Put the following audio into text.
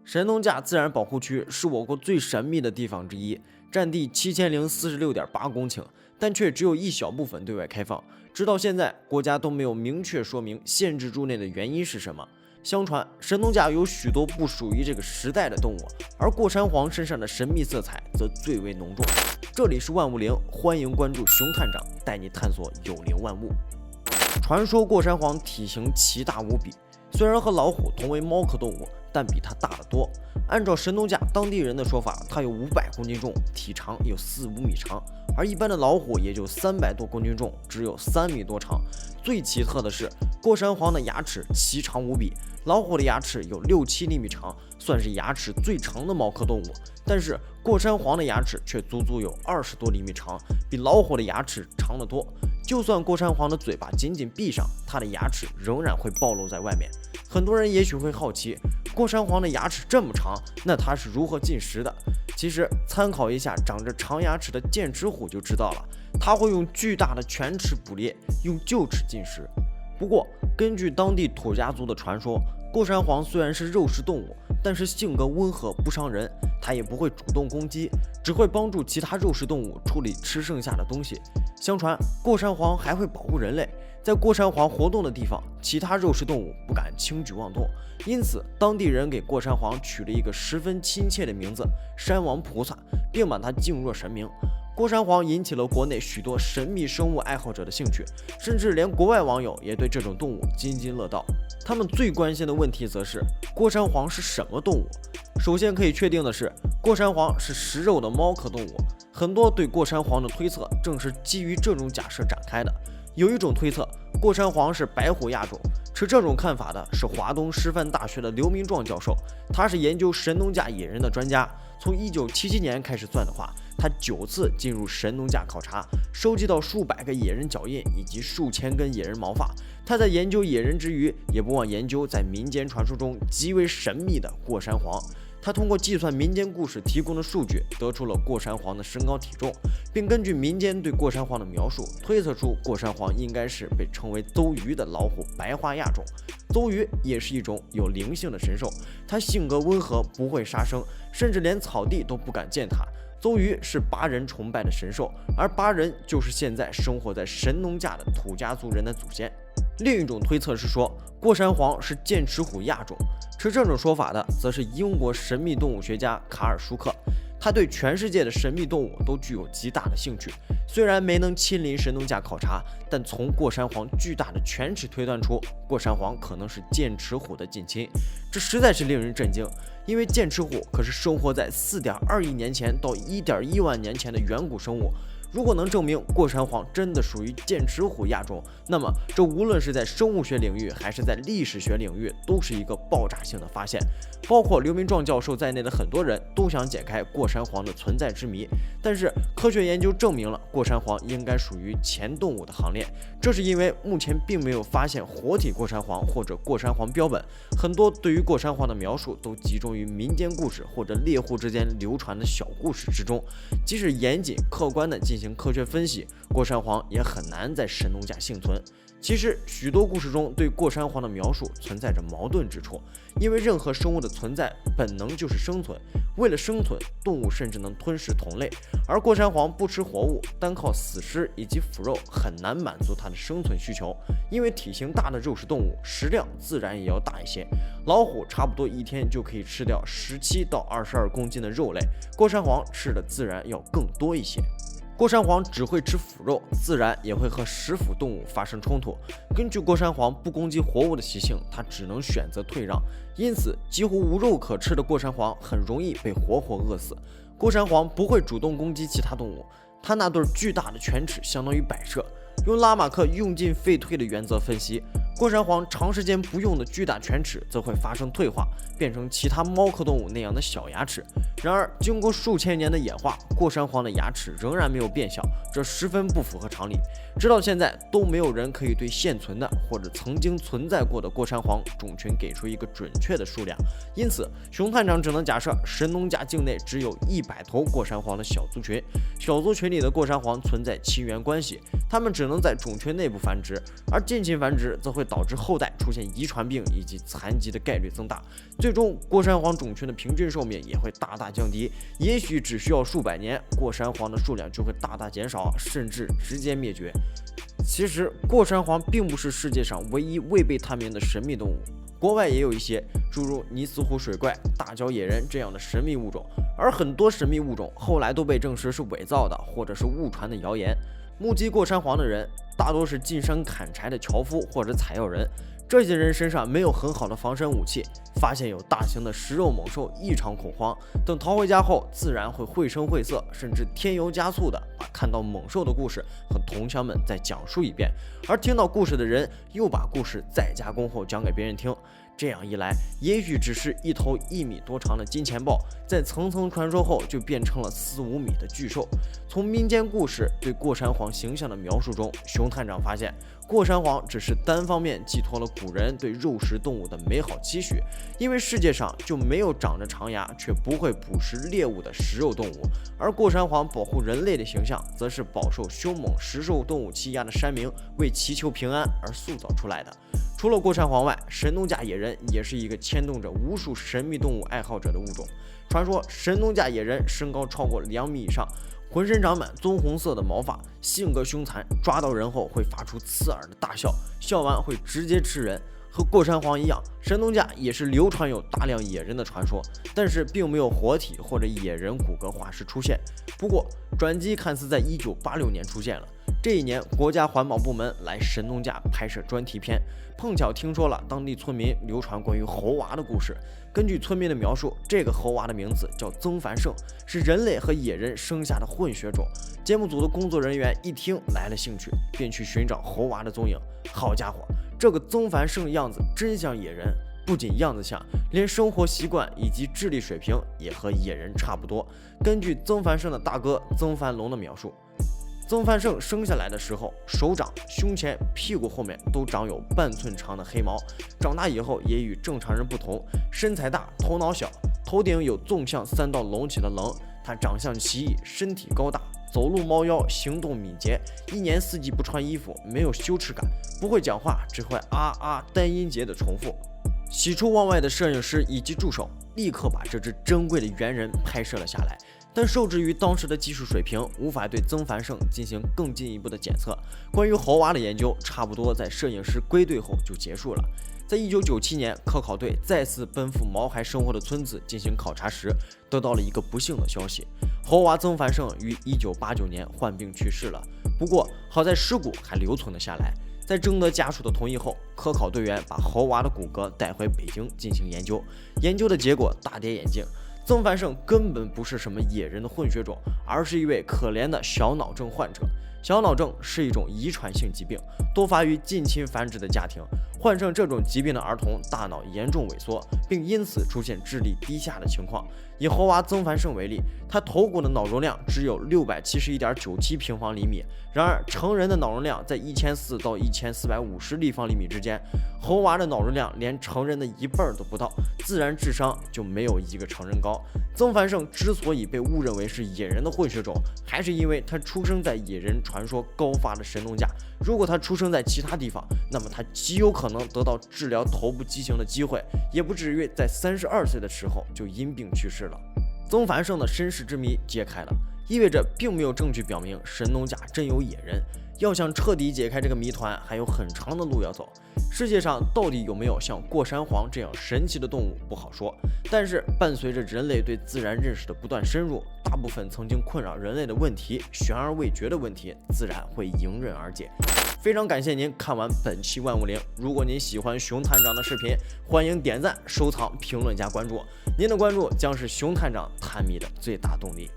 神农架自然保护区是我国最神秘的地方之一，占地7046.8公顷，但却只有一小部分对外开放。直到现在，国家都没有明确说明限制住内的原因是什么。相传，神农架有许多不属于这个时代的动物，而过山皇身上的神秘色彩则最为浓重。这里是万物灵，欢迎关注熊探长，带你探索有灵万物。传说过山皇体型奇大无比，虽然和老虎同为猫科动物，但比它大得多。按照神农架当地人的说法，它有500公斤重，体长有4-5米长，而一般的老虎也就300多公斤重，只有3米多长。最奇特的是，过山皇的牙齿奇长无比，老虎的牙齿有6-7厘米长，算是牙齿最长的猫科动物。但是过山皇的牙齿却足足有20多厘米长，比老虎的牙齿长得多。就算过山皇的嘴巴紧紧闭上，它的牙齿仍然会暴露在外面。很多人也许会好奇，过山皇的牙齿这么长，那它是如何进食的？其实参考一下长着长牙齿的剑齿虎就知道了，它会用巨大的犬齿捕猎，用臼齿进食。不过根据当地土家族的传说，过山皇虽然是肉食动物，但是性格温和，不伤人，它也不会主动攻击，只会帮助其他肉食动物处理吃剩下的东西。相传过山皇还会保护人类，在过山皇活动的地方，其他肉食动物不敢轻举妄动，因此当地人给过山皇取了一个十分亲切的名字——山王菩萨，并把它敬若神明。过山皇引起了国内许多神秘生物爱好者的兴趣，甚至连国外网友也对这种动物津津乐道。他们最关心的问题则是过山皇是什么动物？首先可以确定的是，过山皇是食肉的猫科动物。很多对过山皇的推测正是基于这种假设展开的。有一种推测，过山皇是白虎亚种。持这种看法的是华东师范大学的刘明壮教授，他是研究神农架野人的专家。从1977年开始算的话，他9次进入神农架考察，收集到数百个野人脚印以及数千根野人毛发。他在研究野人之余，也不忘研究在民间传说中极为神秘的过山皇。他通过计算民间故事提供的数据，得出了过山皇的身高体重，并根据民间对过山皇的描述，推测出过山皇应该是被称为邹鱼的老虎白花亚种。邹鱼也是一种有灵性的神兽，它性格温和，不会杀生，甚至连草地都不敢践踏。邹鱼是巴人崇拜的神兽，而巴人就是现在生活在神农架的土家族人的祖先。另一种推测是说，过山皇是剑齿虎亚种。持这种说法的则是英国神秘动物学家卡尔舒克，他对全世界的神秘动物都具有极大的兴趣。虽然没能亲临神农架考察，但从过山皇巨大的犬齿推断出，过山皇可能是剑齿虎的近亲。这实在是令人震惊，因为剑齿虎可是生活在4.2亿年前到1.1万年前的远古生物。如果能证明过山皇真的属于剑齿虎亚种，那么这无论是在生物学领域还是在历史学领域，都是一个爆炸性的发现。包括刘明壮教授在内的很多人都想解开过山皇的存在之谜，但是科学研究证明了过山皇应该属于前动物的行列。这是因为目前并没有发现活体过山皇或者过山皇标本，很多对于过山皇的描述都集中于民间故事或者猎户之间流传的小故事之中。即使严谨客观地进行科学分析，过山皇也很难在神农架幸存。其实许多故事中对过山皇的描述存在着矛盾之处，因为任何生物的存在本能就是生存，为了生存，动物甚至能吞噬同类，而过山皇不吃活物，单靠死尸以及腐肉很难满足它的生存需求。因为体型大的肉食动物食量自然也要大一些，老虎差不多一天就可以吃掉17到22公斤的肉类，过山皇吃的自然要更多一些。过山皇只会吃腐肉，自然也会和食腐动物发生冲突。根据过山皇不攻击活物的习性，它只能选择退让，因此几乎无肉可吃的过山皇很容易被活活饿死。过山皇不会主动攻击其他动物，它那对巨大的犬齿相当于摆设。用拉马克用进废退的原则分析，过山皇长时间不用的巨大犬齿则会发生退化，变成其他猫科动物那样的小牙齿。然而经过数千年的演化，过山皇的牙齿仍然没有变小，这十分不符合常理。直到现在都没有人可以对现存的或者曾经存在过的过山皇种群给出一个准确的数量，因此熊探长只能假设神农架境内只有100头过山皇的小族群，小族群里的过山皇存在亲缘关系，它们只能在种群内部繁殖，而近亲繁殖则会会导致后代出现遗传病以及残疾的概率增大，最终过山黄种群的平均寿命也会大大降低，也许只需要数百年，过山黄的数量就会大大减少，甚至直接灭绝。其实，过山黄并不是世界上唯一未被探明的神秘动物，国外也有一些诸如尼斯湖水怪、大脚野人这样的神秘物种，而很多神秘物种后来都被证实是伪造的，或者是误传的谣言。目击过山黄的人大多是进山砍柴的樵夫或者采药人，这些人身上没有很好的防身武器，发现有大型的食肉猛兽异常恐慌，等逃回家后自然会绘声绘色，甚至添油加醋的把看到猛兽的故事和同乡们再讲述一遍，而听到故事的人又把故事再加工后讲给别人听。这样一来，也许只是一头1米多长的金钱豹，在层层传说后就变成了4、5米的巨兽。从民间故事对过山黄形象的描述中，熊探长发现，过山黄只是单方面寄托了古人对肉食动物的美好期许，因为世界上就没有长着长牙却不会捕食猎物的食肉动物，而过山黄保护人类的形象，则是饱受凶猛食肉动物欺压的山民为祈求平安而塑造出来的。除了过山黄外，神农架野人也是一个牵动着无数神秘动物爱好者的物种。传说神农架野人身高超过2米以上，浑身长满棕红色的毛发，性格凶残，抓到人后会发出刺耳的大笑，笑完会直接吃人。和过山黄一样，神农架也是流传有大量野人的传说，但是并没有活体或者野人骨骼化石出现。不过，转机看似在1986年出现了。这一年，国家环保部门来神农架拍摄专题片，碰巧听说了当地村民流传关于猴娃的故事。根据村民的描述，这个猴娃的名字叫曾繁盛，是人类和野人生下的混血种。节目组的工作人员一听来了兴趣，便去寻找猴娃的踪影。好家伙，这个曾繁盛样子真像野人，不仅样子像，连生活习惯以及智力水平也和野人差不多。根据曾繁盛的大哥曾繁龙的描述，曾繁盛生下来的时候，手掌、胸前、屁股后面都长有半寸长的黑毛，长大以后也与正常人不同，身材大，头脑小，头顶有纵向3道隆起的棱。他长相奇异，身体高大，走路猫腰，行动敏捷，一年四季不穿衣服，没有羞耻感，不会讲话，只会啊啊单音节的重复。喜出望外的摄影师以及助手立刻把这只珍贵的猿人拍摄了下来，但受制于当时的技术水平，无法对曾繁盛进行更进一步的检测。关于猴娃的研究，差不多在摄影师归队后就结束了。在1997年，科考队再次奔赴毛孩生活的村子进行考察时，得到了一个不幸的消息：猴娃曾繁盛于1989年患病去世了。不过好在尸骨还留存了下来。在征得家属的同意后，科考队员把猴娃的骨骼带回北京进行研究。研究的结果大跌眼镜，曾繁盛根本不是什么野人的混血种，而是一位可怜的小脑症患者。小脑症是一种遗传性疾病，多发于近亲繁殖的家庭。患上这种疾病的儿童大脑严重萎缩，并因此出现智力低下的情况。以猴娃曾繁盛为例，他头骨的脑容量只有671.97平方厘米，然而成人的脑容量在1400到1450立方厘米之间，猴娃的脑容量连成人的1半都不到，自然智商就没有一个成人高。曾繁盛之所以被误认为是野人的混血种，还是因为他出生在野人传说高发的神农架。如果他出生在其他地方，那么他极有可能得到治疗头部畸形的机会，也不至于在32岁的时候就因病去世了。曾繁盛的身世之谜揭开了，意味着并没有证据表明神农架真有野人。要想彻底解开这个谜团，还有很长的路要走。世界上到底有没有像过山黄这样神奇的动物不好说，但是伴随着人类对自然认识的不断深入，大部分曾经困扰人类的问题、悬而未决的问题，自然会迎刃而解。非常感谢您看完本期万物灵，如果您喜欢熊探长的视频，欢迎点赞、收藏、评论加关注，您的关注将是熊探长探秘的最大动力。